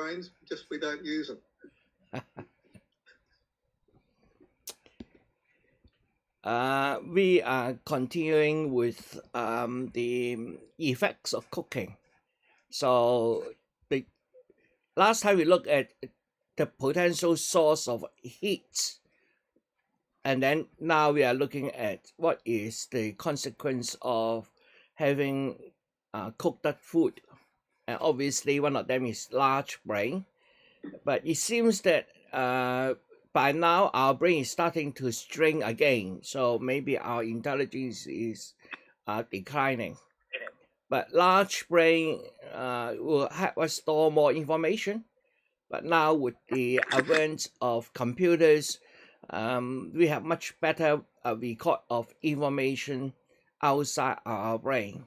brains, just we don't use them. We are continuing with the effects of cooking. So the last time we looked at the potential source of heat, and then now we are looking at what is the consequence of having cooked that food. And obviously, one of them is large brain. But it seems that by now our brain is starting to strain again. So maybe our intelligence is declining. But large brain will help us store more information. But now with the advent of computers, we have much better record of information outside our brain.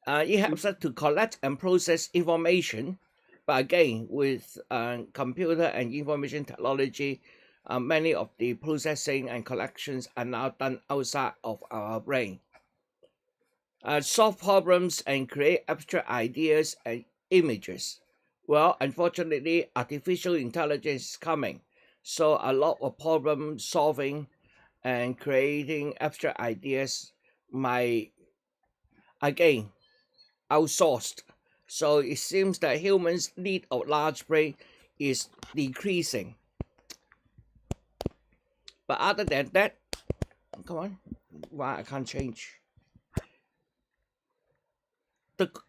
It helps us to collect and process information, but again, with computer and information technology, many of the processing and collections are now done outside of our brain. Solve problems and create abstract ideas and images. Well, unfortunately, artificial intelligence is coming. So a lot of problem solving and creating abstract ideas might, again, outsourced. So it seems that humans' need of large brain is decreasing. But other than that, come on, why I can't change?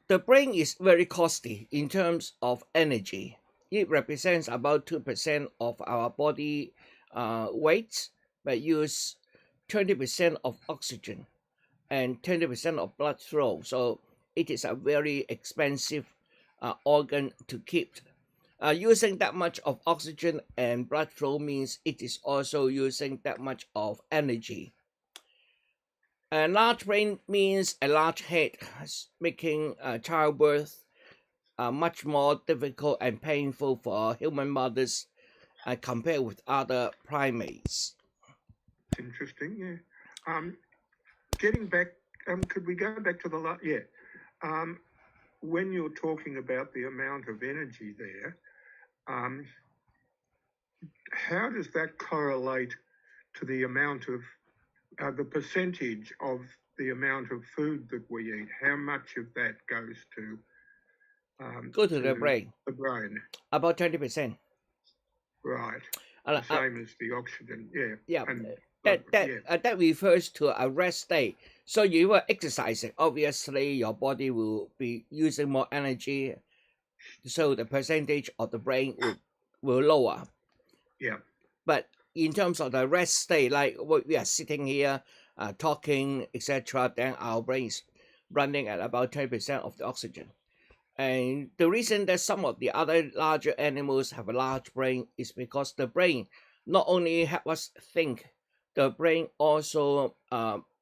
The brain is very costly in terms of energy. It represents about 2% of our body weight, but use 20% of oxygen and 20% of blood flow. So it is a very expensive organ to keep. Using that much of oxygen and blood flow means it is also using that much of energy. A large brain means a large head, making childbirth much more difficult and painful for human mothers compared with other primates. It's interesting, yeah. Getting back, could we go back to the when you're talking about the amount of energy there, how does that correlate to the amount of the percentage of the amount of food that we eat? How much of that goes to go to the brain? The brain. About 20%. Right. The same as the oxygen. Yeah. Yeah. And, that refers to a rest state. So you were exercising. Obviously, your body will be using more energy. So the percentage of the brain will lower. Yeah. But in terms of the rest state, like we are sitting here talking, etc., then our brain is running at about 20% of the oxygen. And the reason that some of the other larger animals have a large brain is because the brain not only helps us think, the brain also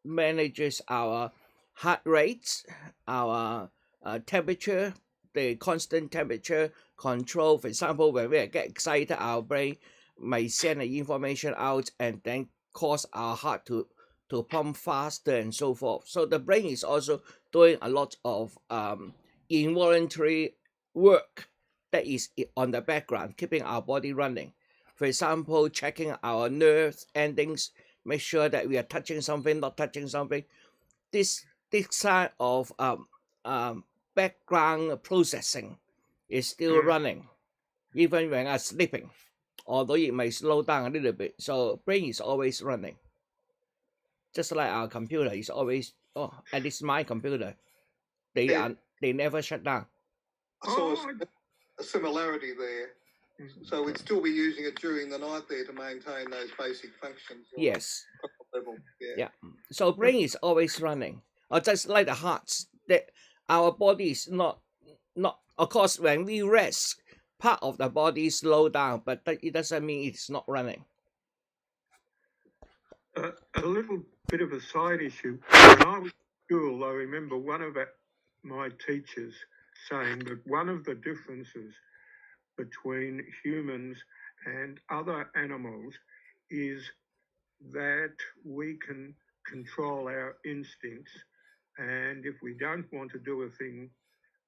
manages our heart rate, our temperature, the constant temperature control. For example, when we get excited, our brain may send the information out and then cause our heart to pump faster and so forth. So the brain is also doing a lot of involuntary work that is on the background, keeping our body running. For example, checking our nerve endings, make sure that we are touching something, not touching something. This side of background processing is still running, even when I'm sleeping, although it may slow down a little bit. So brain is always running. Just like our computer is always, and it's my computer. They never shut down. I saw a similarity there. So we'd still be using it during the night there to maintain those basic functions. Yes. Level. Yeah. So brain is always running. Or just like the hearts, that our body is not. Of course, when we rest, part of the body slow down, but it doesn't mean it's not running. A little bit of a side issue. When I was in school, I remember one of my teachers saying that one of the differences between humans and other animals is that we can control our instincts, and if we don't want to do a thing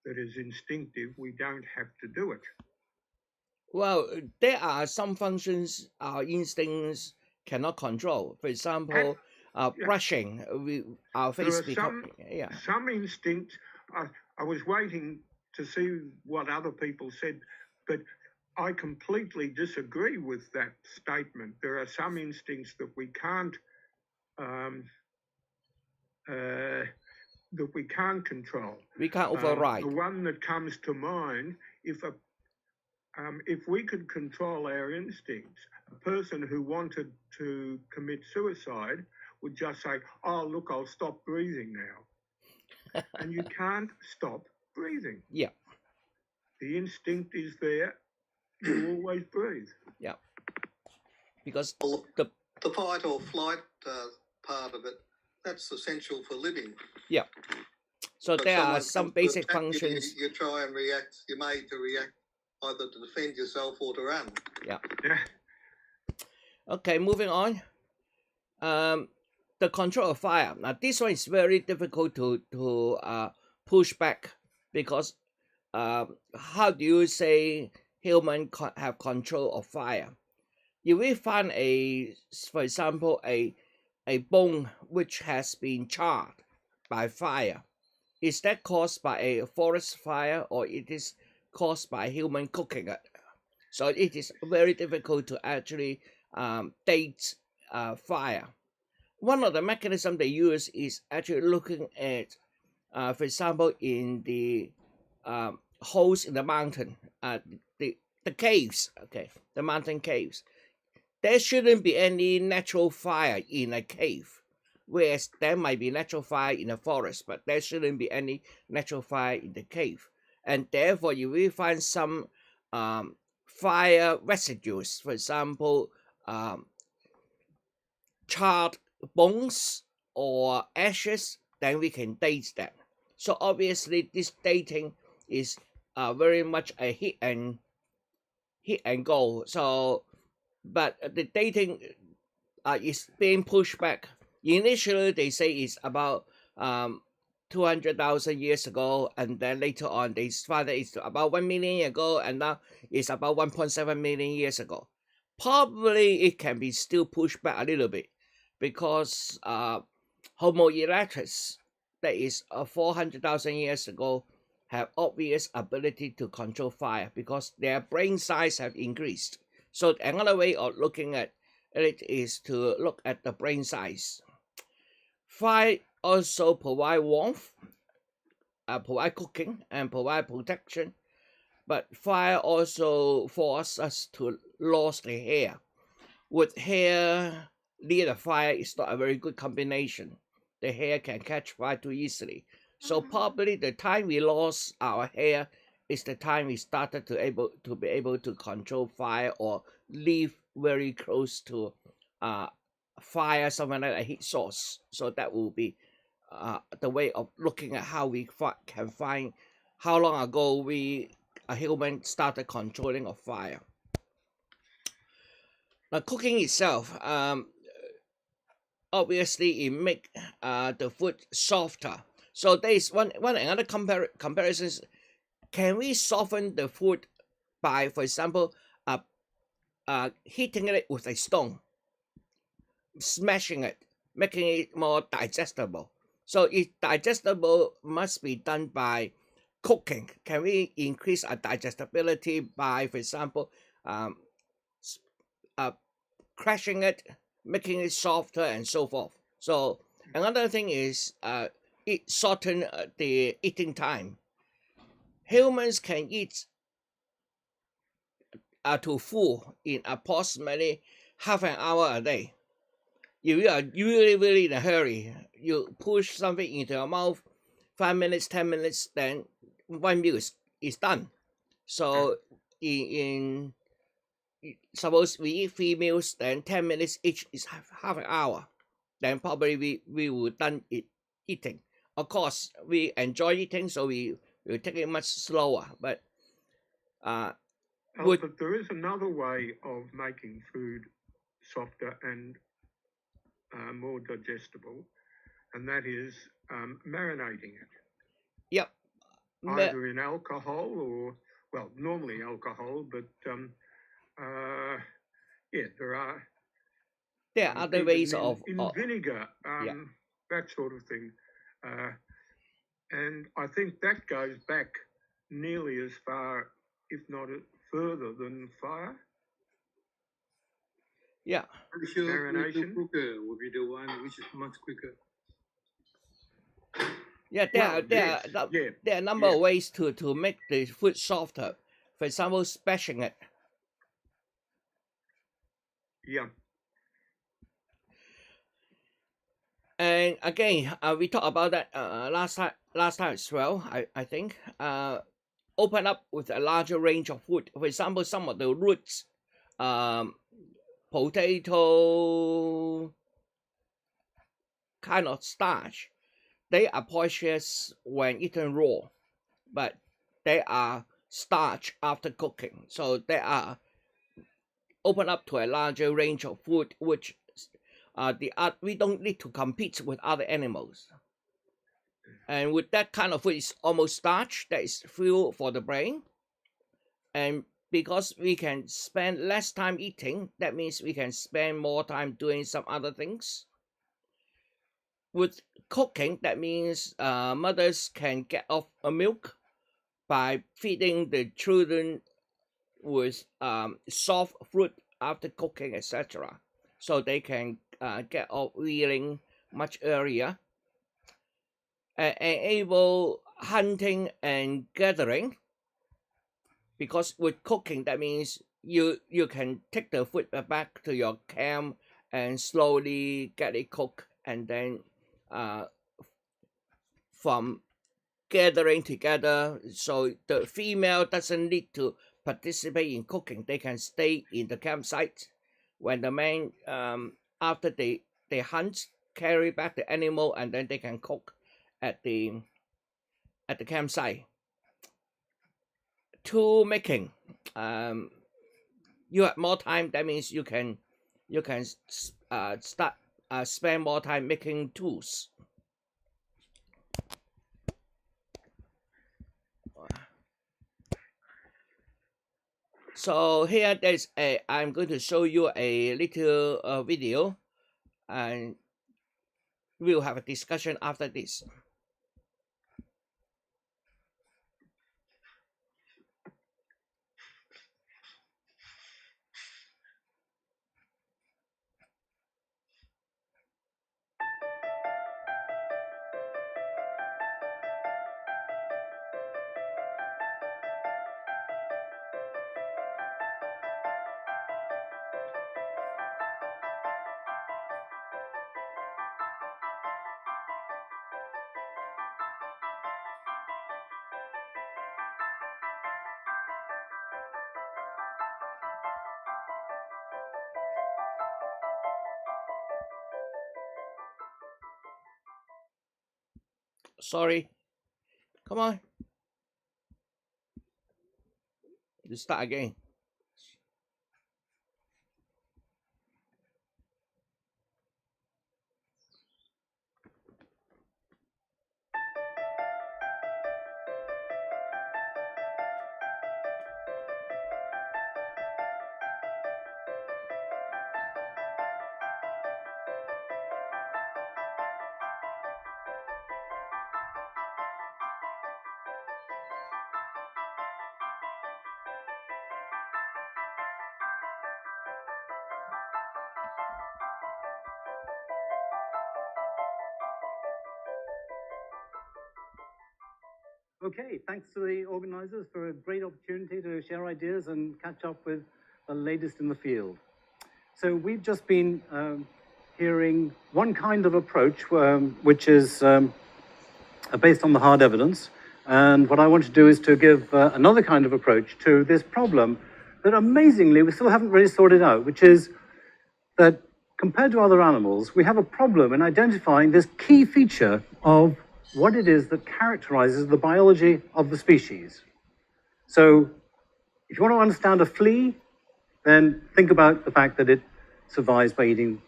that is instinctive, we don't have to do it. Well, there are some functions our instincts cannot control. For And example, yeah, brushing, our there face are become yeah. some instincts. I was waiting to see what other people said, but I completely disagree with that statement. There are some instincts that we can't um, control. We can't The override. one that comes to mind, if we could control our instincts, a person who wanted to commit suicide would just say, "Oh, look, I'll stop breathing now," and you can't stop breathing. Yeah, The instinct is there. You always breathe. yeah. Because Well, the the fight or flight part of it, that's essential for living. yeah. So So if there are someone some comes to basic attack you, functions. you try and react. You're made to react either to defend yourself or to run. Yeah. Yeah. Okay, moving on. The control of fire. Now this one is very difficult to push back because how do you say human have control of fire? If we find for example, a bone which has been charred by fire, is that caused by a forest fire or it is caused by human cooking it? So it is very difficult to actually date fire. One of the mechanisms they use is actually looking at, for example, in the holes in the mountain, the caves, okay, the mountain caves. There shouldn't be any natural fire in a cave, whereas there might be natural fire in a forest, but there shouldn't be any natural fire in the cave. And therefore, you will find some fire residues, for example, um, charred bones or ashes, then we can date that. So obviously, this dating is very much a hit and go. So, but the dating is being pushed back. Initially, they say it's about 200,000 years ago, and then later on, they find that it's about 1 million years ago, and now it's about 1.7 million years ago. Probably it can be still pushed back a little bit because Homo erectus, that is 400,000 years ago, have obvious ability to control fire because their brain size have increased. So another way of looking at it is to look at the brain size. Fire also provide warmth, provide cooking, and provide protection. But fire also forces us to lose the hair. With hair near the fire is not a very good combination. The hair can catch fire too easily. So probably the time we lost our hair is the time we started to be able to control fire or live very close to fire, something like a heat source. So that will be the way of looking at how we can find how long ago a human started controlling of fire. Now, cooking itself, obviously, it make the food softer. So there is one another comparisons. Can we soften the food by, for example, hitting it with a stone, smashing it, making it more digestible? So if digestible must be done by cooking. Can we increase our digestibility by, for example, um, crashing it, making it softer, and so forth? So another thing is it shorten the eating time. Humans can eat to full in approximately half an hour a day. If you are really in a hurry, you push something into your mouth, 5 minutes, 10 minutes, then one meal is done. So in suppose we eat 3 meals, then 10 minutes each is half an hour. Then probably we will done eating. Of course, we enjoy eating, so we will take it much slower. But but there is another way of making food softer and more digestible, and that is marinating it. Yep. Either in alcohol well, normally alcohol, but yeah, there are other even ways in vinegar, yeah. that sort of thing. And I think that goes back nearly as far, if not further, than fire. Yeah. I'm sure Marination. cooker will be the one which is much quicker. Yeah, Well, yes, yeah, there are a number yeah. of ways to make the food softer. For example, smashing it. Yeah. And again, we talked about that last time as well. I think open up with a larger range of food. For example, some of the roots, potato kind of starch, they are poisonous when eaten raw, but they are starch after cooking. So they are open up to a larger range of food, which we don't need to compete with other animals. And with that kind of food, it's almost starch that is fuel for the brain. And because we can spend less time eating, that means we can spend more time doing some other things. With cooking, that means mothers can get off a milk by feeding the children with soft fruit after cooking, etc. So they can get off reeling much earlier. Enable hunting and gathering, because with cooking, that means you can take the food back to your camp and slowly get it cooked, and then from gathering together, so the female doesn't need to participate in cooking. They can stay in the campsite when the men after they hunt, carry back the animal, and then they can cook at the campsite. Tool making, you have more time. That means you can start spend more time making tools. So here there's I'm going to show you a little video, and we'll have a discussion after this. Sorry, come on, let's start again. Okay, thanks to the organisers for a great opportunity to share ideas and catch up with the latest in the field. So we've just been hearing one kind of approach, which is based on the hard evidence. And what I want to do is to give another kind of approach to this problem that amazingly we still haven't really sorted out, which is that compared to other animals, we have a problem in identifying this key feature of what it is that characterizes the biology of the species. So if you want to understand a flea, then think about the fact that it survives by eating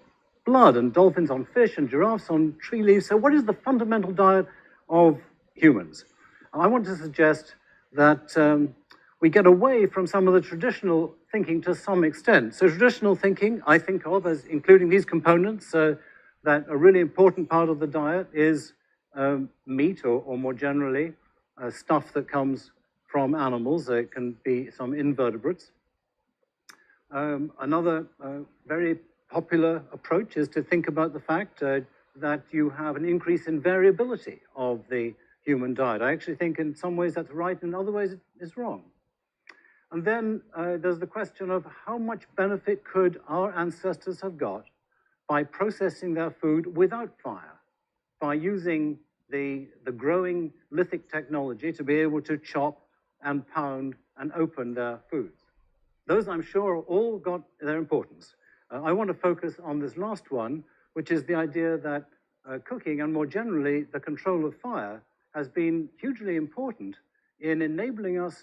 blood, and dolphins on fish and giraffes on tree leaves. So what is the fundamental diet of humans? I want to suggest that we get away from some of the traditional thinking to some extent. So traditional thinking, I think of as including these components, that a really important part of the diet is meat, or more generally, stuff that comes from animals. It can be some invertebrates. Another very popular approach is to think about the fact that you have an increase in variability of the human diet. I actually think in some ways that's right, in other ways it's wrong. And then there's the question of how much benefit could our ancestors have got by processing their food without fire, by using the growing lithic technology to be able to chop and pound and open their foods. Those, I'm sure, all got their importance. I want to focus on this last one, which is the idea that cooking, and more generally, the control of fire, has been hugely important in enabling us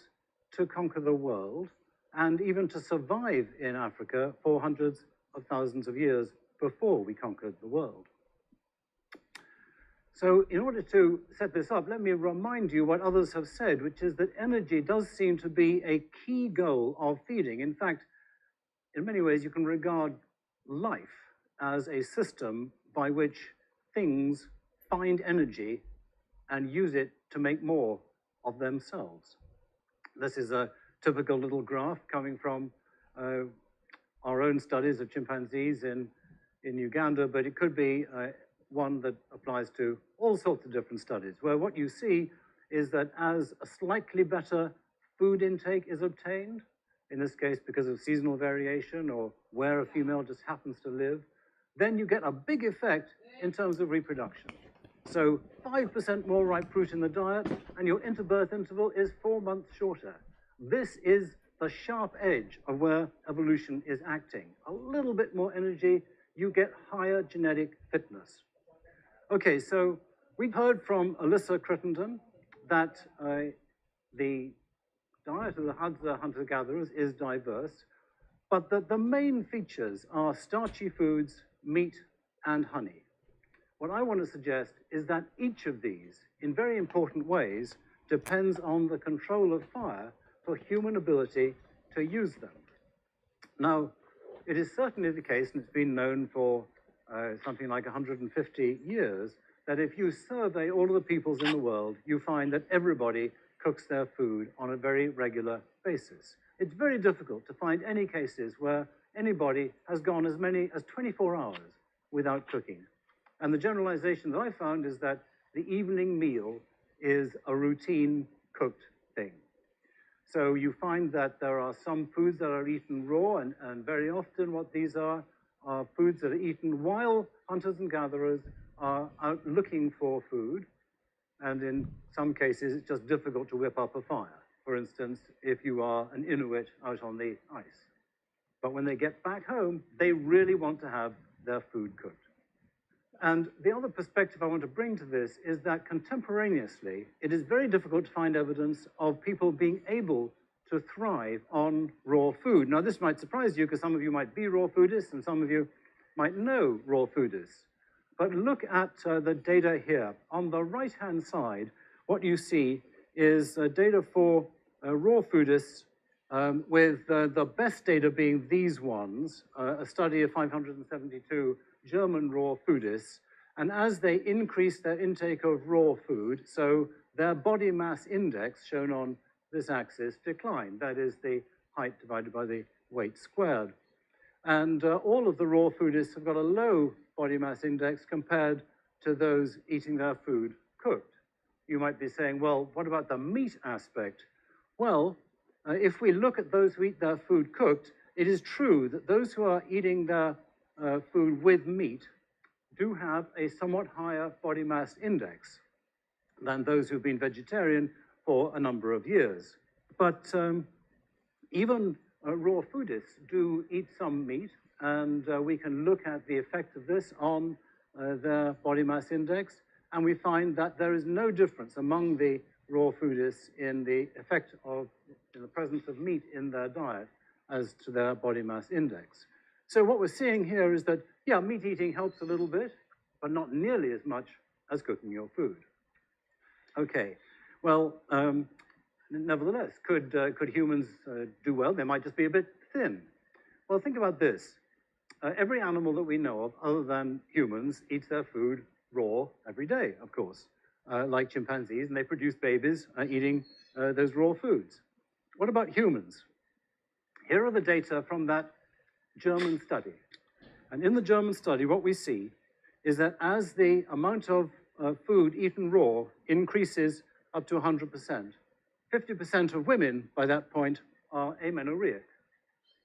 to conquer the world and even to survive in Africa for hundreds of thousands of years before we conquered the world. So in order to set this up, let me remind you what others have said, which is that energy does seem to be a key goal of feeding. In fact, in many ways, you can regard life as a system by which things find energy and use it to make more of themselves. This is a typical little graph coming from our own studies of chimpanzees in Uganda, but it could be one that applies to all sorts of different studies, where what you see is that as a slightly better food intake is obtained, in this case because of seasonal variation or where a female just happens to live, then you get a big effect in terms of reproduction. So 5% more ripe fruit in the diet, and your interbirth interval is 4 months shorter. This is the sharp edge of where evolution is acting. A little bit more energy, you get higher genetic fitness. Okay, so we've heard from Alyssa Crittenden that the diet of the hunter-gatherers is diverse, but that the main features are starchy foods, meat, and honey. What I want to suggest is that each of these, in very important ways, depends on the control of fire for human ability to use them. Now, it is certainly the case, and it's been known for something like 150 years, that if you survey all of the peoples in the world, you find that everybody cooks their food on a very regular basis. It's very difficult to find any cases where anybody has gone as many as 24 hours without cooking. And the generalization that I found is that the evening meal is a routine cooked thing. So you find that there are some foods that are eaten raw, and very often what these are foods that are eaten while hunters and gatherers are out looking for food. And in some cases, it's just difficult to whip up a fire. For instance, if you are an Inuit out on the ice. But when they get back home, they really want to have their food cooked. And the other perspective I want to bring to this is that contemporaneously, it is very difficult to find evidence of people being able to thrive on raw food. Now, this might surprise you because some of you might be raw foodists and some of you might know raw foodists. But look at the data here. On the right-hand side, what you see is data for raw foodists with the best data being these ones, a study of 572 German raw foodists. And as they increase their intake of raw food, so their body mass index, shown on this axis, declined. That is the height divided by the weight squared. And all of the raw foodists have got a low body mass index compared to those eating their food cooked. You might be saying, well, what about the meat aspect? Well, if we look at those who eat their food cooked, it is true that those who are eating their food with meat do have a somewhat higher body mass index than those who've been vegetarian for a number of years. But even raw foodists do eat some meat, and we can look at the effect of this on their body mass index, and we find that there is no difference among the raw foodists in the effect of in the presence of meat in their diet as to their body mass index. So what we're seeing here is that, yeah, meat eating helps a little bit, but not nearly as much as cooking your food. Okay, well, nevertheless, could humans do well? They might just be a bit thin. Well, think about this. Every animal that we know of, other than humans, eats their food raw every day, of course, like chimpanzees, and they produce babies eating those raw foods. What about humans? Here are the data from that German study. And in the German study, what we see is that as the amount of food eaten raw increases up to 100%, 50% of women by that point are amenorrheic.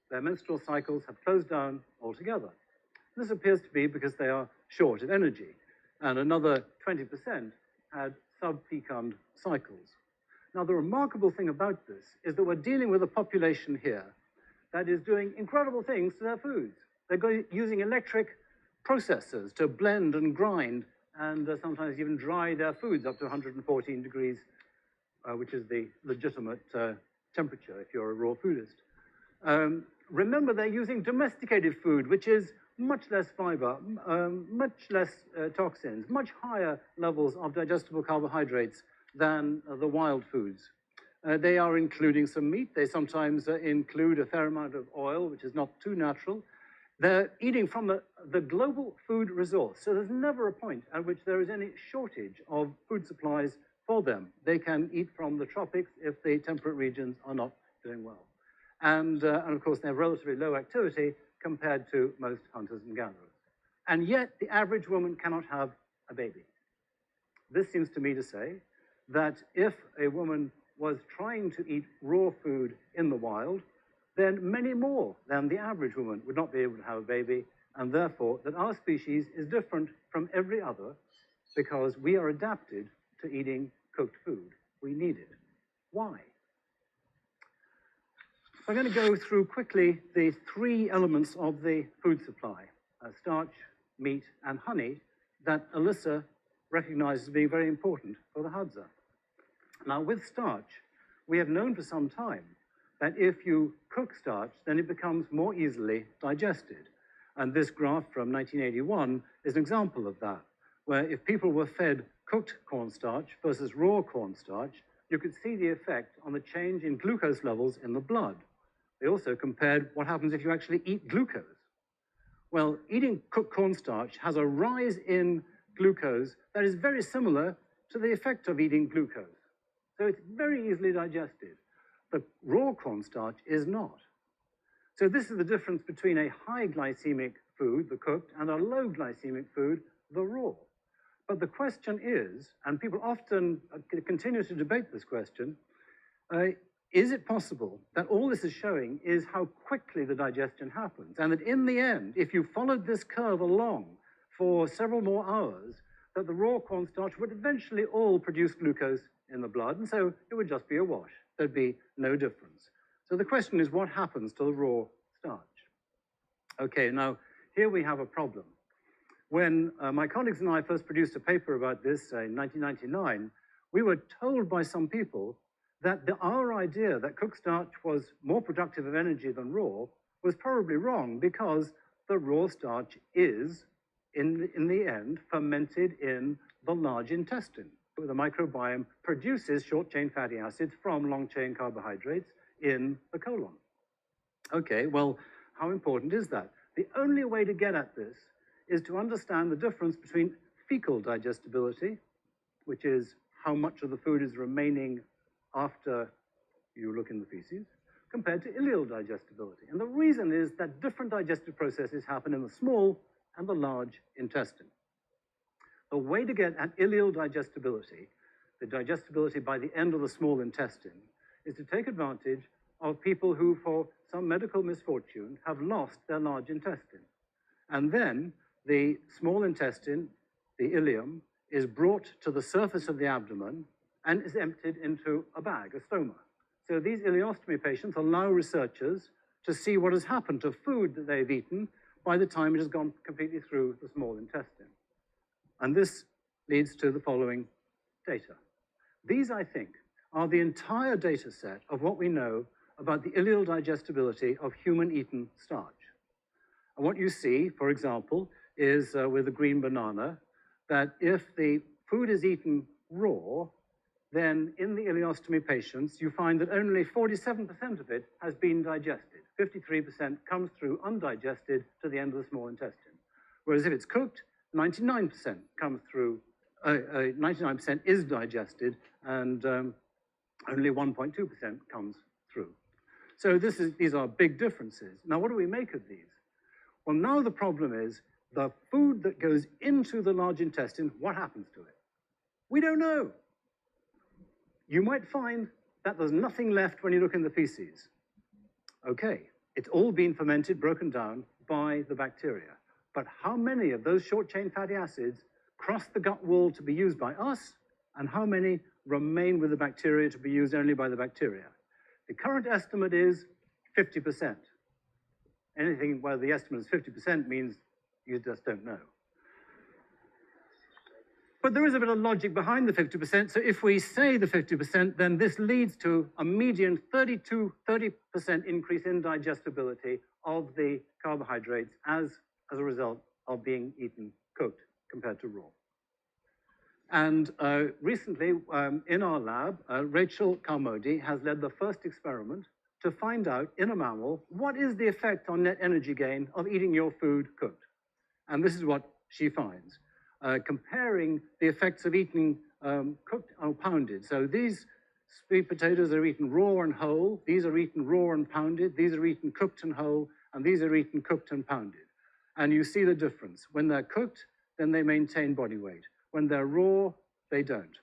Their menstrual cycles have closed down altogether. This appears to be because they are short of energy, and another 20% had subfecund cycles. Now, the remarkable thing about this is that we're dealing with a population here that is doing incredible things to their foods. They're using electric processors to blend and grind and sometimes even dry their foods up to 114 degrees, which is the legitimate temperature if you're a raw foodist. Remember, they're using domesticated food, which is much less fiber, much less toxins, much higher levels of digestible carbohydrates than the wild foods. They are including some meat. They sometimes include a fair amount of oil, which is not too natural. They're eating from the global food resource. So there's never a point at which there is any shortage of food supplies for them. They can eat from the tropics if the temperate regions are not doing well. And of course, they have relatively low activity compared to most hunters and gatherers. And yet, the average woman cannot have a baby. This seems to me to say that if a woman was trying to eat raw food in the wild, then many more than the average woman would not be able to have a baby, and therefore that our species is different from every other because we are adapted to eating cooked food. We need it. Why? I'm going to go through quickly the three elements of the food supply, starch, meat, and honey, that Alyssa recognizes as being very important for the Hadza. Now, with starch, we have known for some time that if you cook starch, then it becomes more easily digested. And this graph from 1981 is an example of that, where if people were fed cooked cornstarch versus raw cornstarch, you could see the effect on the change in glucose levels in the blood. They also compared what happens if you actually eat glucose. Well, eating cooked cornstarch has a rise in glucose that is very similar to the effect of eating glucose. So it's very easily digested. The raw cornstarch is not. So this is the difference between a high glycemic food, the cooked, and a low glycemic food, the raw. But the question is, and people often continue to debate this question, is it possible that all this is showing is how quickly the digestion happens, and that in the end, if you followed this curve along for several more hours, that the raw cornstarch would eventually all produce glucose in the blood, and so it would just be a wash. There'd be no difference. So the question is, what happens to the raw starch? Okay, now here we have a problem. When my colleagues and I first produced a paper about this in 1999, we were told by some people that our idea that cooked starch was more productive of energy than raw was probably wrong, because the raw starch is, in the end, fermented in the large intestine. The microbiome produces short-chain fatty acids from long-chain carbohydrates in the colon. Okay, well, how important is that? The only way to get at this is to understand the difference between fecal digestibility, which is how much of the food is remaining after you look in the feces, compared to ileal digestibility. And the reason is that different digestive processes happen in the small and the large intestine. The way to get at ileal digestibility, the digestibility by the end of the small intestine, is to take advantage of people who, for some medical misfortune, have lost their large intestine. And then the small intestine, the ileum, is brought to the surface of the abdomen and is emptied into a bag, a stoma. So these ileostomy patients allow researchers to see what has happened to food that they've eaten by the time it has gone completely through the small intestine. And this leads to the following data. These, I think, are the entire data set of what we know about the ileal digestibility of human-eaten starch. And what you see, for example, is with the green banana, that if the food is eaten raw, then in the ileostomy patients, you find that only 47% of it has been digested. 53% comes through undigested to the end of the small intestine. Whereas if it's cooked, 99% comes through, 99% is digested, and only 1.2% comes through. So these are big differences. Now, what do we make of these? Well, now the problem is the food that goes into the large intestine, what happens to it? We don't know. You might find that there's nothing left when you look in the feces. Okay, it's all been fermented, broken down by the bacteria. But how many of those short-chain fatty acids cross the gut wall to be used by us, and how many remain with the bacteria to be used only by the bacteria? The current estimate is 50%. Anything where the estimate is 50% means you just don't know. But there is a bit of logic behind the 50%. So if we say the 50%, then this leads to a median 30% increase in digestibility of the carbohydrates as a result of being eaten cooked compared to raw. And recently, in our lab, Rachel Carmody has led the first experiment to find out in a mammal what is the effect on net energy gain of eating your food cooked. And this is what she finds. Comparing the effects of eating cooked or pounded. So these sweet potatoes are eaten raw and whole, these are eaten raw and pounded, these are eaten cooked and whole, and these are eaten cooked and pounded. And you see the difference. When they're cooked, then they maintain body weight. When they're raw, they don't.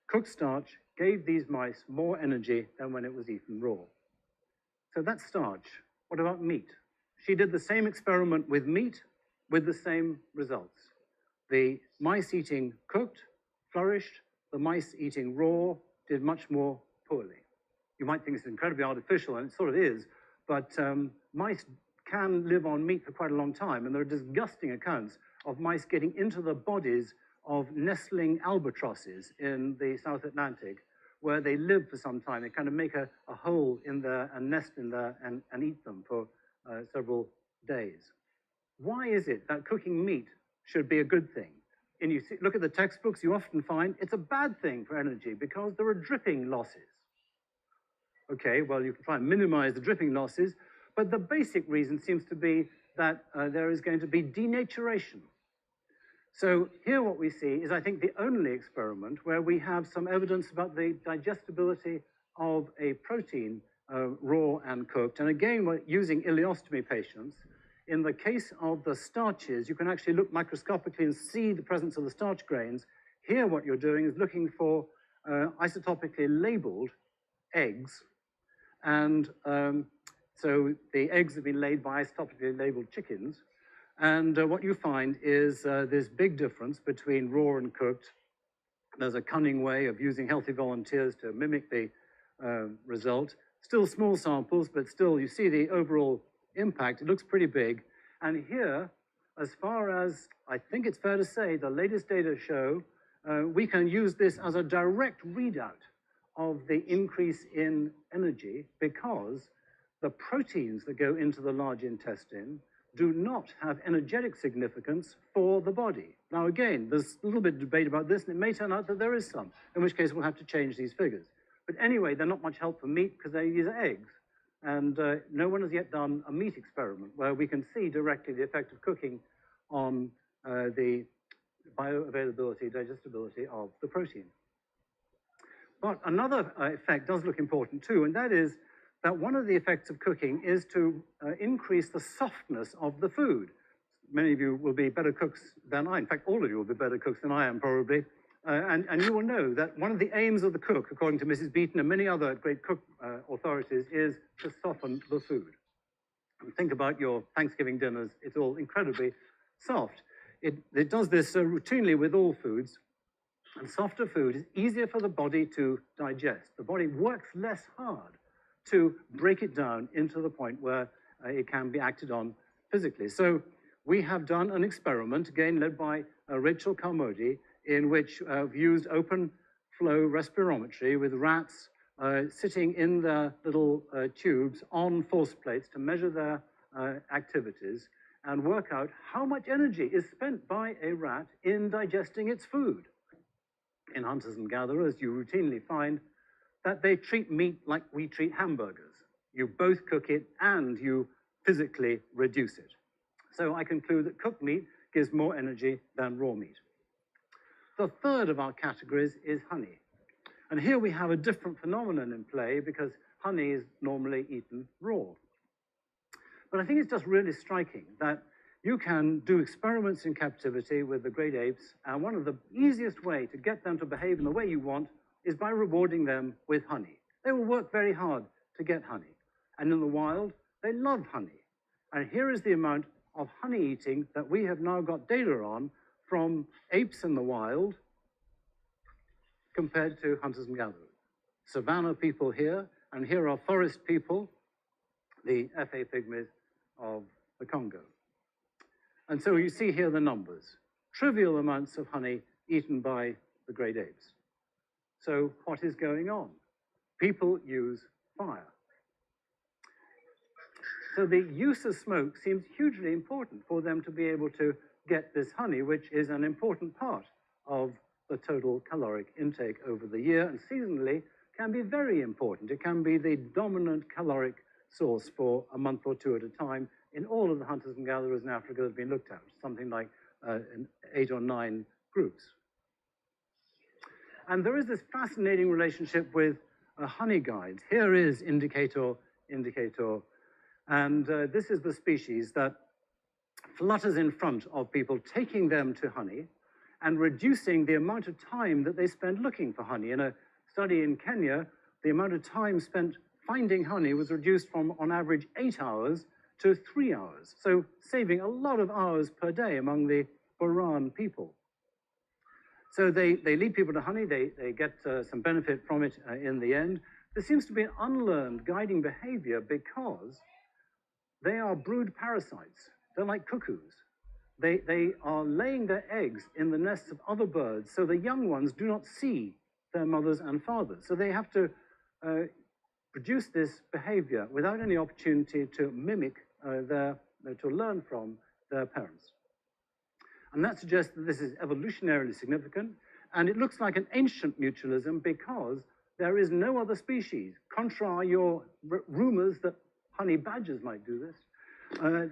Cooked starch gave these mice more energy than when it was eaten raw. So that's starch. What about meat? She did the same experiment with meat with the same results. The mice eating cooked flourished. The mice eating raw did much more poorly. You might think it's incredibly artificial, and it sort of is, but mice can live on meat for quite a long time, and there are disgusting accounts of mice getting into the bodies of nestling albatrosses in the South Atlantic, where they live for some time. They kind of make a hole in there and nest in there and eat them for several days. Why is it that cooking meat should be a good thing? And you look at the textbooks, you often find it's a bad thing for energy because there are dripping losses. Okay, well, you can try and minimize the dripping losses, but the basic reason seems to be that there is going to be denaturation. So here what we see is, I think, the only experiment where we have some evidence about the digestibility of a protein, raw and cooked. And again, we're using ileostomy patients. In the case of the starches, you can actually look microscopically and see the presence of the starch grains. Here what you're doing is looking for isotopically labeled eggs. And so the eggs have been laid by isotopically labeled chickens. And what you find is this big difference between raw and cooked. There's a cunning way of using healthy volunteers to mimic the result. Still small samples, but still you see the overall impact. It looks pretty big. And here, as far as I think it's fair to say, the latest data show we can use this as a direct readout of the increase in energy because the proteins that go into the large intestine do not have energetic significance for the body. Now, again, there's a little bit of debate about this, and it may turn out that there is some, in which case we'll have to change these figures. But anyway, they're not much help for meat because these are eggs. And no one has yet done a meat experiment where we can see directly the effect of cooking on the bioavailability, digestibility of the protein. But another effect does look important too, and that is that one of the effects of cooking is to increase the softness of the food. Many of you will be better cooks than I. In fact, all of you will be better cooks than I am, probably. And you will know that one of the aims of the cook, according to Mrs. Beaton and many other great cook authorities, is to soften the food. And think about your Thanksgiving dinners. It's all incredibly soft. It does this routinely with all foods. And softer food is easier for the body to digest. The body works less hard to break it down into the point where it can be acted on physically. So we have done an experiment, again led by Rachel Carmody, in which we've used open flow respirometry with rats sitting in the little tubes on force plates to measure their activities and work out how much energy is spent by a rat in digesting its food. in hunters and gatherers, you routinely find that they treat meat like we treat hamburgers. You both cook it and you physically reduce it. So I conclude that cooked meat gives more energy than raw meat. The third of our categories is honey. And here we have a different phenomenon in play because honey is normally eaten raw. But I think it's just really striking that you can do experiments in captivity with the great apes, and one of the easiest way to get them to behave in the way you want is by rewarding them with honey. They will work very hard to get honey. And in the wild, they love honey. And here is the amount of honey eating that we have now got data on from apes in the wild compared to hunters and gatherers. Savanna people here, and here are forest people, the FA pygmies of the Congo. And so you see here the numbers. Trivial amounts of honey eaten by the great apes. So what is going on? People use fire. So the use of smoke seems hugely important for them to be able to get this honey, which is an important part of the total caloric intake over the year, and seasonally can be very important. It can be the dominant caloric source for a month or two at a time in all of the hunters and gatherers in Africa that have been looked at, something like 8 or 9 groups. And there is this fascinating relationship with honey guides. Here is indicator, and this is the species that flutters in front of people, taking them to honey and reducing the amount of time that they spend looking for honey. In a study in Kenya, the amount of time spent finding honey was reduced from, on average, 8 hours to 3 hours. So saving a lot of hours per day among the Boran people. So they lead people to honey, they get some benefit from it in the end. There seems to be an unlearned guiding behavior because they are brood parasites. They're like cuckoos. They are laying their eggs in the nests of other birds, so the young ones do not see their mothers and fathers. So they have to produce this behavior without any opportunity to mimic to learn from their parents. And that suggests that this is evolutionarily significant, and it looks like an ancient mutualism because there is no other species, contra your rumors that honey badgers might do this,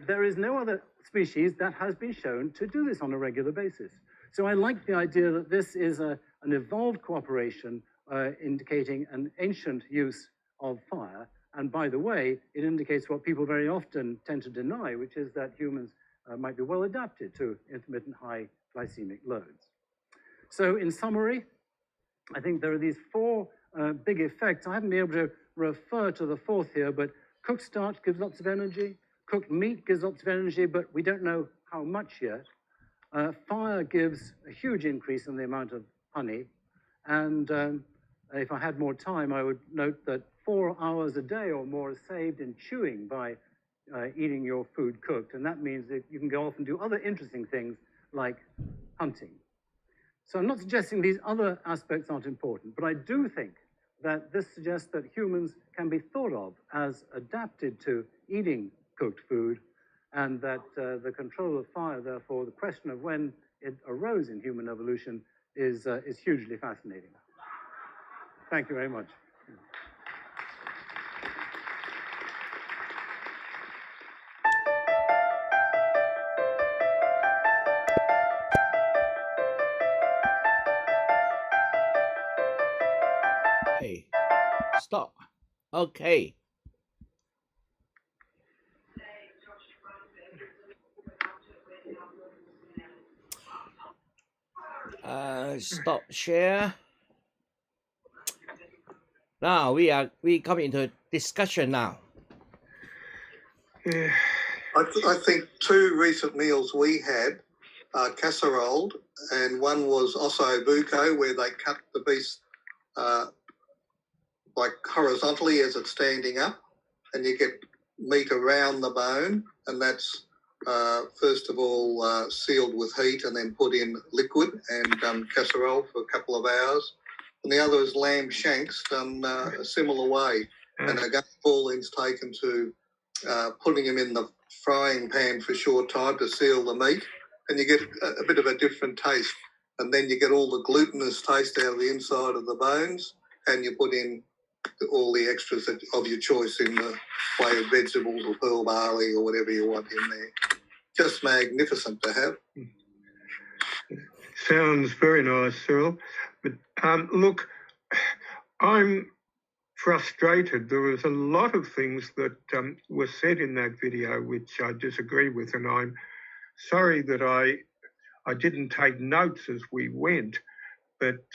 there is no other species that has been shown to do this on a regular basis. So I like the idea that this is an evolved cooperation indicating an ancient use of fire. And by the way, it indicates what people very often tend to deny, which is that humans might be well adapted to intermittent high glycemic loads. So in summary, I think there are these 4 big effects. I haven't been able to refer to the 4th here, but cooked starch gives lots of energy. Cooked meat gives lots of energy, but we don't know how much yet. Fire gives a huge increase in the amount of honey. And if I had more time, I would note that 4 hours a day or more is saved in chewing by eating your food cooked. And that means that you can go off and do other interesting things like hunting. So I'm not suggesting these other aspects aren't important, but I do think that this suggests that humans can be thought of as adapted to eating cooked food, and that the control of fire, therefore, the question of when it arose in human evolution is hugely fascinating. Thank you very much. Hey, stop. Okay. Stop share. Now we come into discussion now. Yeah. I think 2 recent meals we had are casserole, and one was osso buco, where they cut the beef like horizontally as it's standing up, and you get meat around the bone, and that's first of all sealed with heat and then put in liquid and casserole for a couple of hours. And the other is lamb shanks done a similar way. And again, balling's taken to putting them in the frying pan for a short time to seal the meat, and you get a bit of a different taste. and then you get all the glutinous taste out of the inside of the bones, and you put in all the extras of your choice in the way of vegetables or pearl barley or whatever you want in there. Just magnificent to have. Sounds very nice, Cyril. But look, I'm frustrated. There was a lot of things that were said in that video which I disagree with, and I'm sorry that I didn't take notes as we went. But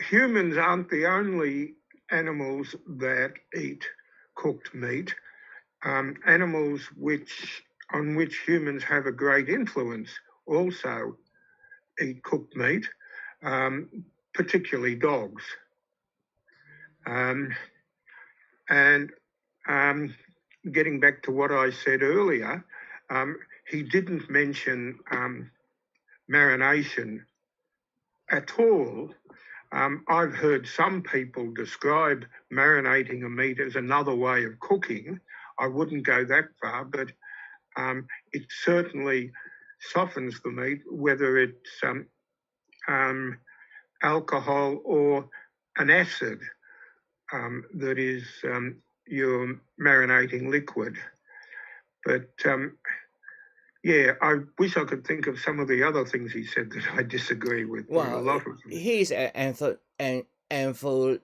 humans aren't the only animals that eat cooked meat. Animals on which humans have a great influence also eat cooked meat, particularly dogs. And getting back to what I said earlier, he didn't mention marination at all. I've heard some people describe marinating a meat as another way of cooking. I wouldn't go that far, but it certainly softens the meat, whether it's alcohol or an acid that is your marinating liquid. But yeah, I wish I could think of some of the other things he said that I disagree with. Well, a lot of them. He's an Anthologist.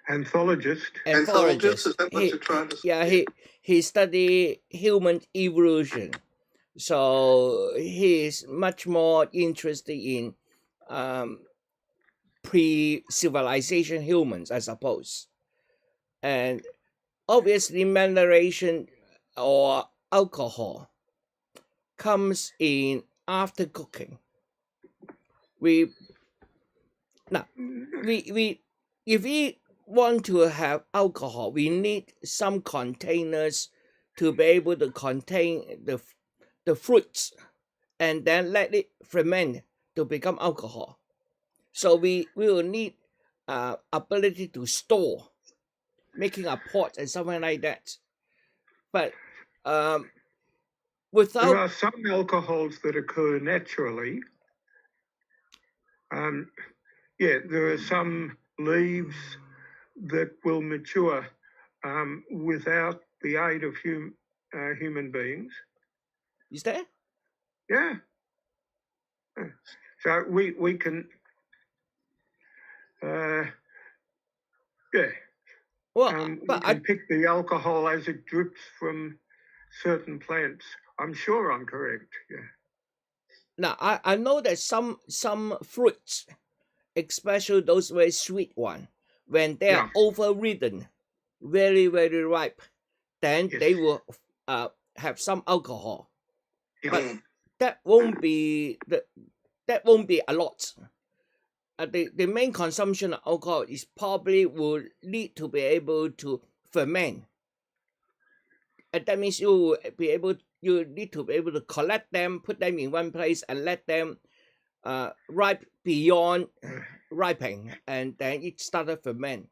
Anthologist, is that what you're trying to say? Yeah, he studied human evolution, so he's much more interested in pre-civilization humans, I suppose. And obviously, marination or alcohol comes in after cooking. If we want to have alcohol, we need some containers to be able to contain the fruits and then let it ferment to become alcohol. So we will need ability to store, making a pot and something like that. But without... There are some alcohols that occur naturally. There are some leaves that will mature without the aid of human beings. Is there? Yeah. So we can, Well, but we can pick the alcohol as it drips from certain plants. I'm sure I'm correct. Yeah. Now I know that some fruits, especially those very sweet ones, when they are overridden, very very ripe, then they will have some alcohol. Yeah. But that won't be a lot. The main consumption of alcohol is probably will need to be able to ferment, and that means you need to be able to collect them, put them in one place, and let them ripe beyond ripening, and then it started ferment.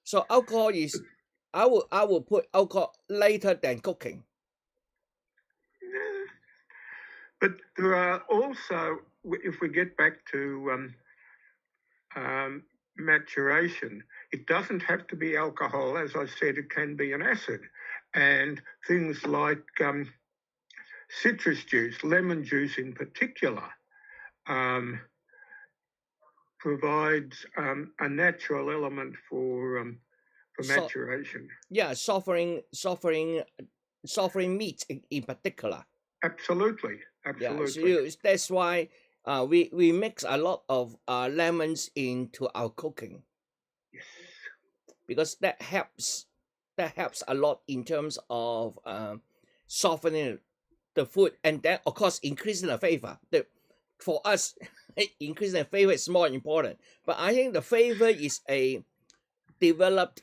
So alcohol is, I will put alcohol later than cooking. But there are also, if we get back to maturation, it doesn't have to be alcohol. As I said, it can be an acid. And things like citrus juice, lemon juice in particular, provides a natural element for maturation. Yeah, softening meat in particular. Absolutely. Yeah, so that's why we mix a lot of lemons into our cooking. Yes. Because that helps a lot in terms of softening the food, and then of course increasing the flavor. For us, increasing the flavor is more important. But I think the flavor is a developed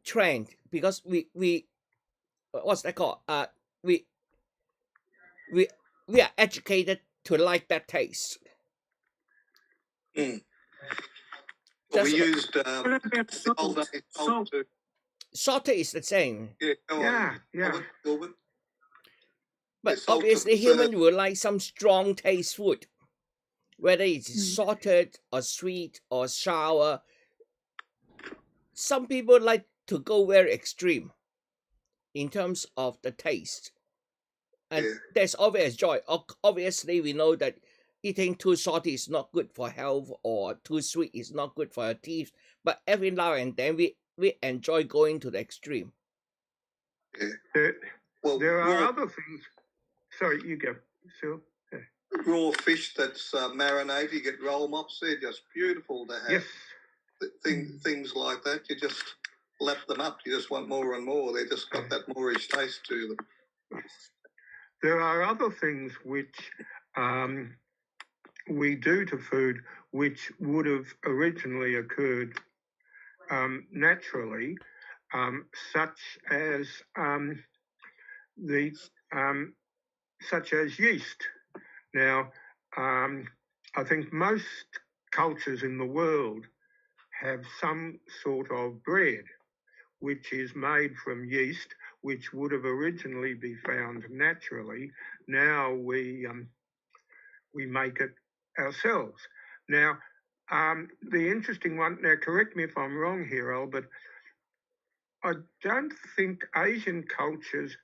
trend, because we what's that called? We are educated to like that taste. Well, we used salted is the same. Yeah, go Yeah, on, yeah. Gilbert. But Salt to obviously, preserve. human will like some strong taste food, whether it's salted or sweet or sour. Some people like to go very extreme in terms of the taste, and Yeah. there's always joy. Obviously, we know that eating too salty is not good for health, or too sweet is not good for your teeth. But every now and then, we enjoy going to the extreme. Yeah. Well, There are raw, other things. Sorry, you go, Sil. Yeah. raw fish that's marinated, you get roll mops. They're just beautiful to have. Yes. Things like that, you just lap them up. You just want more and more. They just got that Moorish taste to them. There are other things which we do to food which would have originally occurred naturally, such as such as yeast. Now, I think most cultures in the world have some sort of bread which is made from yeast, which would have originally been found naturally. Now we make it ourselves. Now, the interesting one. Now, correct me if I'm wrong here, Al, but I don't think Asian cultures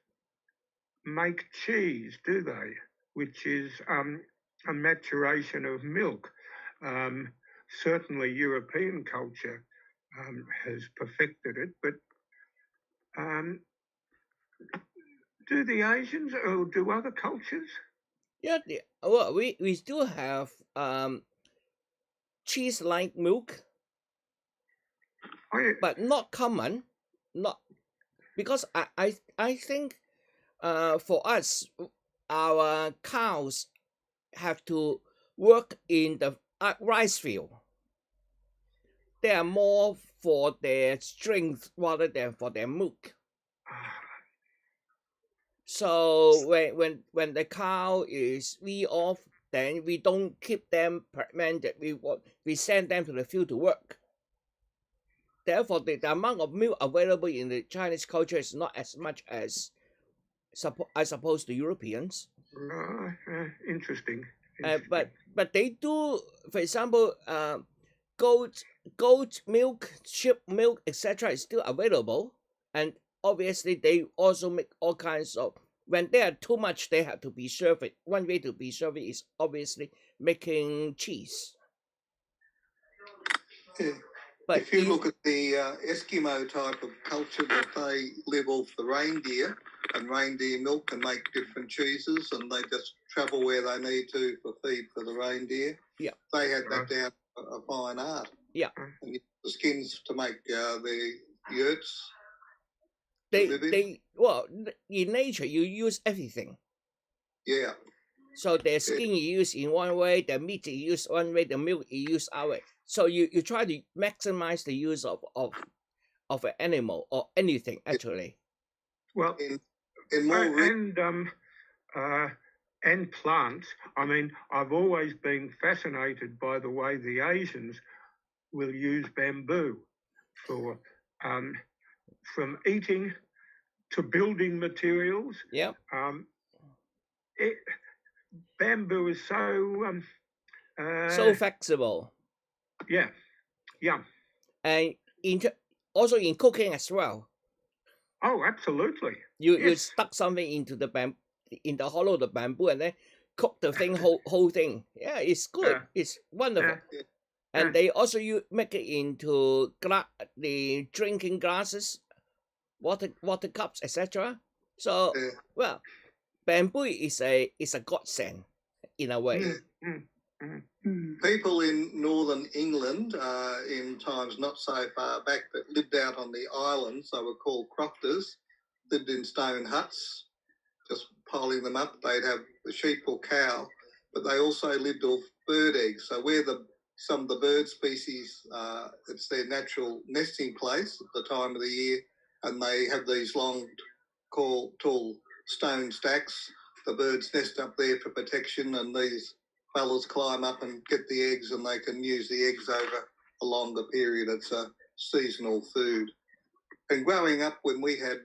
make cheese, do they? Which is a maturation of milk. Certainly, European culture has perfected it, but do the Asians or do other cultures? Yeah, well, we still have cheese like milk, but not common. Not because I think for us, our cows have to work in the rice field. They are more for their strength rather than for their milk. So when the cow is wean off, then we don't keep them pregnant. We send them to the field to work. Therefore, the amount of milk available in the Chinese culture is not as much as I suppose the Europeans. Interesting. But they do, for example, goat milk, sheep milk, etc. is still available, and obviously they also make all kinds of. When they are too much, they have to be served. One way to be served is obviously making cheese. Yeah. But if you look at the Eskimo type of culture, that they live off the reindeer and reindeer milk and make different cheeses, and they just travel where they need to for feed for the reindeer. Yeah, they had that down a fine art. Yeah, and the skins to make the yurts. Well, in nature you use everything. Yeah. So the skin you use in one way, the meat you use one way, the milk you use our way. So you try to maximize the use of an animal or anything actually. Well, and plants. I mean, I've always been fascinated by the way the Asians will use bamboo for from eating to building materials. Yeah. Bamboo is so so flexible. Yeah. And also in cooking as well. Oh, absolutely. You stuck something into the in the hollow of the bamboo and then cook the thing whole thing. Yeah, it's good. It's wonderful. And they also make it into the drinking glasses, water cups, etc. So well, bamboo is a godsend in a way. People in northern England, in times not so far back, that lived out on the islands, they were called crofters, lived in stone huts, just piling them up. They'd have a sheep or cow, but they also lived off bird eggs. So where some of the bird species, it's their natural nesting place at the time of the year, and they have these long, tall stone stacks. The birds nest up there for protection, and these fellas climb up and get the eggs, and they can use the eggs over a longer period. It's a seasonal food. And growing up, when we had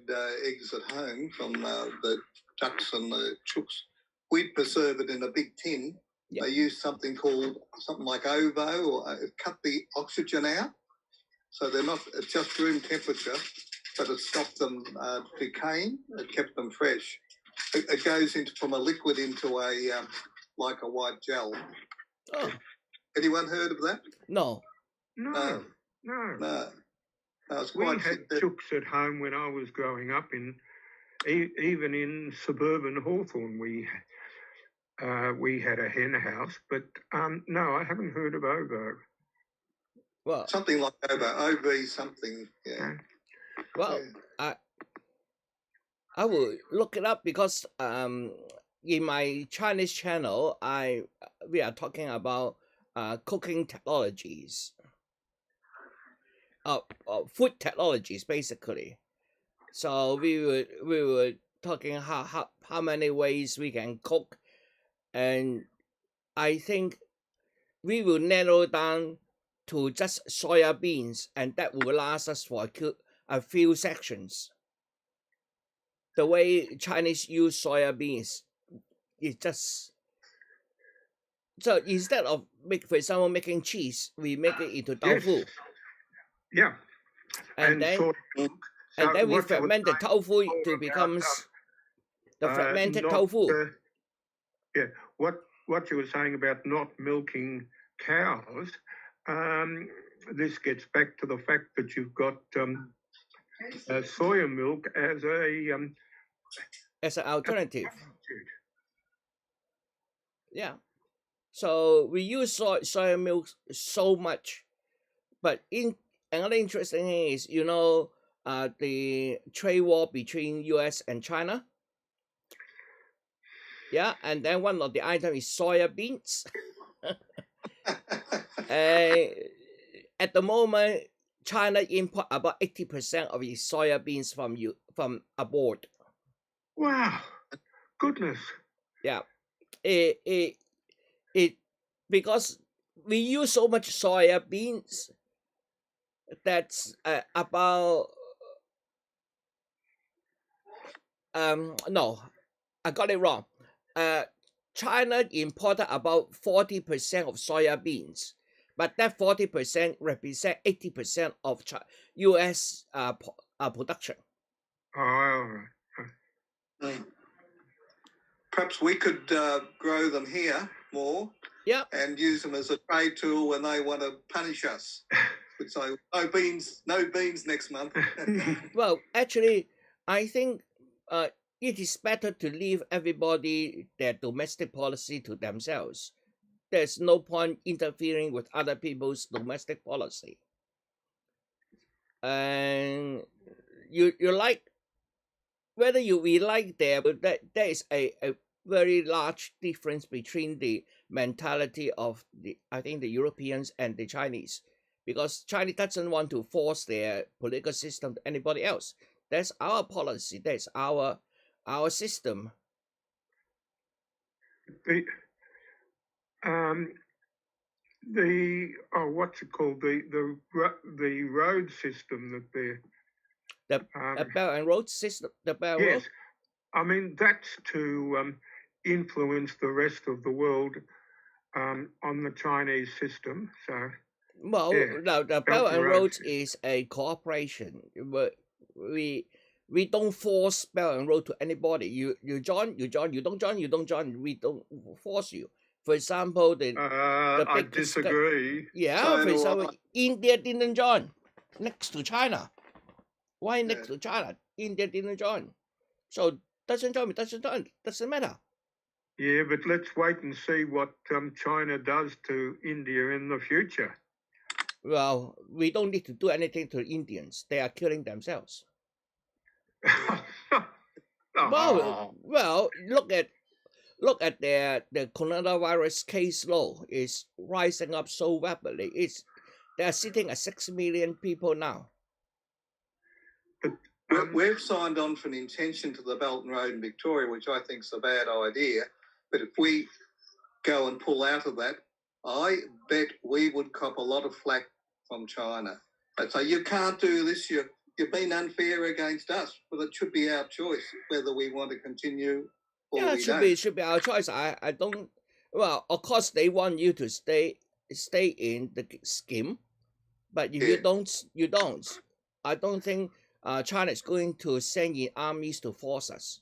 eggs at home from the ducks and the chooks, we'd preserve it in a big tin. Yep. They used something like ovo, or cut the oxygen out, so they're not at just room temperature, but it stopped them decaying. It kept them fresh. It goes from a liquid into a like a white gel. Oh, Anyone heard of that? no. No. No. It's We quite had chooks at home when I was growing up. Even in suburban Hawthorne, we had a hen house, but no, I haven't heard of ovo. Well, something like OV something. Yeah. well, I will look it up because in my Chinese channel, we are talking about cooking technologies, food technologies basically. So we were talking how many ways we can cook, and I think we will narrow down to just soya beans, and that will last us for a few sections. The way Chinese use soya beans is just so instead of for example making cheese, we make it into tofu. Yes. Yeah. And then we ferment the tofu to becomes the fermented tofu. Yeah. What you were saying about not milking cows, this gets back to the fact that you've got soya milk as an alternative. Yeah. So we use soya milk so much, but another interesting thing is, the trade war between US and China. Yeah, and then one of the items is soya beans. At the moment, China import about 80% of its soya beans from abroad. Wow, goodness. Yeah, it because we use so much soya beans. That's about no, I got it wrong. China imported about 40% of soya beans, but that 40% represent 80% of U.S. Production. Oh. Perhaps we could grow them here more. Yeah. And use them as a trade tool when they want to punish us. Would say no beans next month. Well, actually, I think it is better to leave everybody their domestic policy to themselves. There's no point interfering with other people's domestic policy. And you like whether we like there, but there is a very large difference between the mentality of the Europeans and the Chinese, because China doesn't want to force their political system to anybody else. That's our policy. That's our system. What's it called? The road system that they're the Belt and Road system. The Belt and Road. I mean, that's to influence the rest of the world on the Chinese system. So, well, no, the Belt and Road is a cooperation. But we don't force Belt and Road to anybody. You join. You don't join. You don't join. We don't force you. For example, I disagree. Yeah, for example, India didn't join next to China. Why next to China? India didn't join. So doesn't matter. Yeah, but let's wait and see what China does to India in the future. Well, we don't need to do anything to Indians. They are killing themselves. Well, look at the coronavirus case load is rising up so rapidly. They are sitting at 6 million people now. We've signed on for an intention to the Belt and Road in Victoria, which I think is a bad idea. But if we go and pull out of that, I bet we would cop a lot of flack from China. They'd say, you can't do this, you're you've been unfair against us, but it should be our choice whether we want to continue or Yeah, we don't. it should be our choice. I don't. Well, of course they want you to stay in the scheme, but if Yeah. you don't. I don't think China is going to send in armies to force us.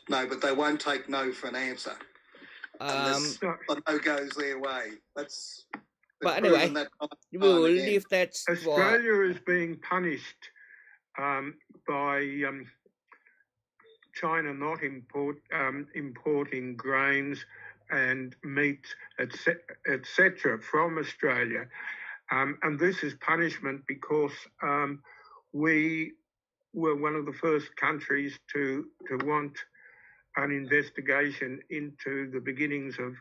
No, but they won't take no for an answer. Unless So, the no goes their way. That's But anyway, proven that time we and time will again. leave that for. Australia is being punished by China not importing grains and meat, etc., from Australia. And this is punishment because we were one of the first countries to want an investigation into the beginnings of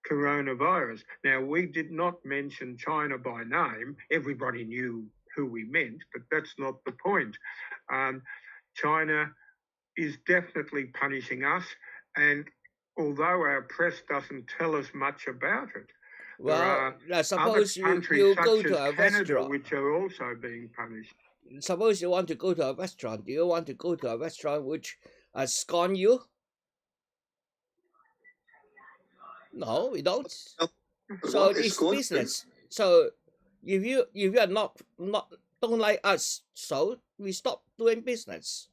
coronavirus. Now, we did not mention China by name. Everybody knew who we meant, but that's not the point. China is definitely punishing us, and although our press doesn't tell us much about it, Well, suppose other countries you such go as to a Canada, restaurant. which are also being punished. Suppose you want to go to a restaurant. Do you want to go to a restaurant which scorn you? No, we don't. So What is it's scorn? business. So if you are not don't like us, so we stop doing business.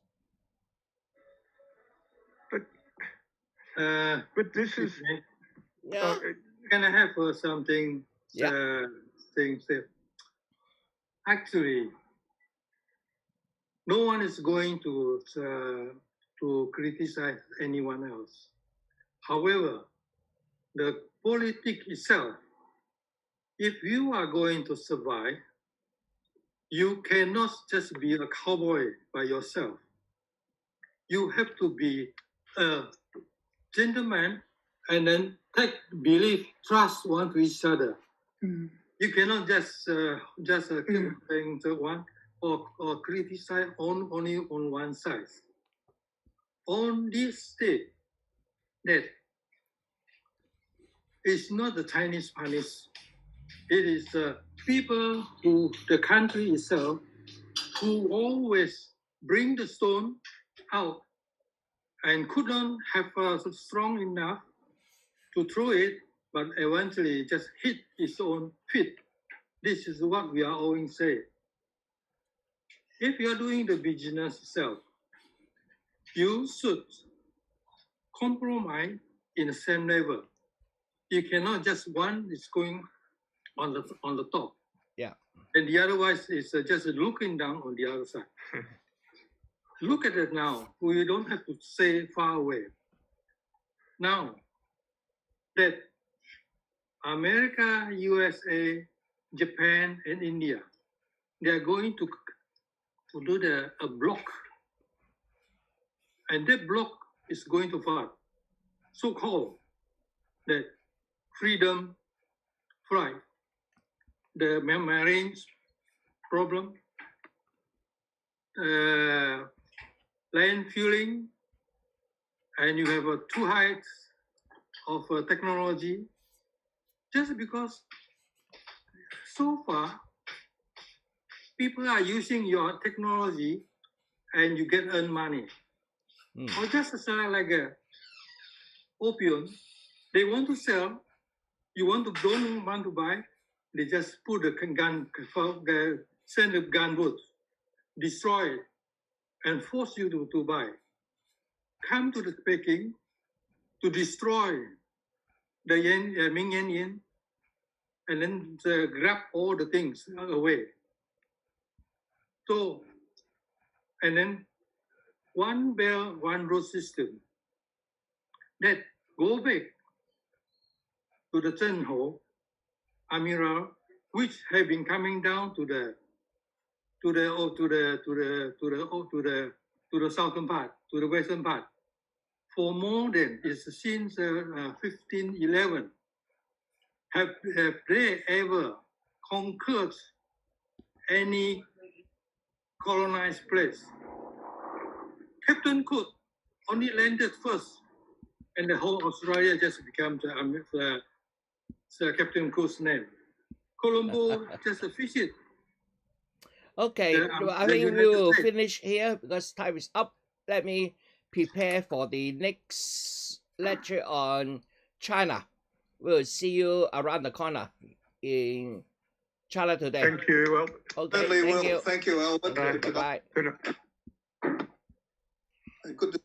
But this is Yeah. Can I have something? Yeah. Things that actually no one is going to criticize anyone else. However, the politics itself, if you are going to survive, you cannot just be a cowboy by yourself. You have to be a gentleman and then believe, trust one to each other. You cannot just keep saying the one or criticize only on one side. On this state, that it's not the Chinese punish. It is the people who, the country itself, who always bring the stone out and could not have strong enough to throw it, but eventually just hit its own feet. This is what we are always saying. If you are doing the business itself, you should compromise in the same level. You cannot just one is going on the top. Yeah. And the otherwise is just looking down on the other side. Look at it now. We don't have to say far away. Now that America, USA, Japan, and India, they are going to do a block. And that block is going to fight, so-called the freedom flight, the marine problem, land fueling, and you have two heights of technology, just because so far people are using your technology and you get earn money. Or just like a opium, they want to sell, don't want to buy, they just put the gun, send the gunboat, destroy it, and force you to buy. Come to the Peking to destroy the Ming Yen, and then grab all the things away. So, and then one Belt, one road system that go back to the Zhenhou Amiral, which have been coming down to the southern part, to the western part, for more than since 1511. Have they ever conquered any colonized place? Captain Cook only landed first, and the whole Australia just became Captain Cook's name. Colombo just a visit. Okay, Then I the think we United will States. finish here because time is up. Let me prepare for the next lecture on China. We'll see you around the corner in China today. Thank you. Well, Okay, Certainly thank will. you. Thank you, Albert. Okay. Bye bye. good. Good to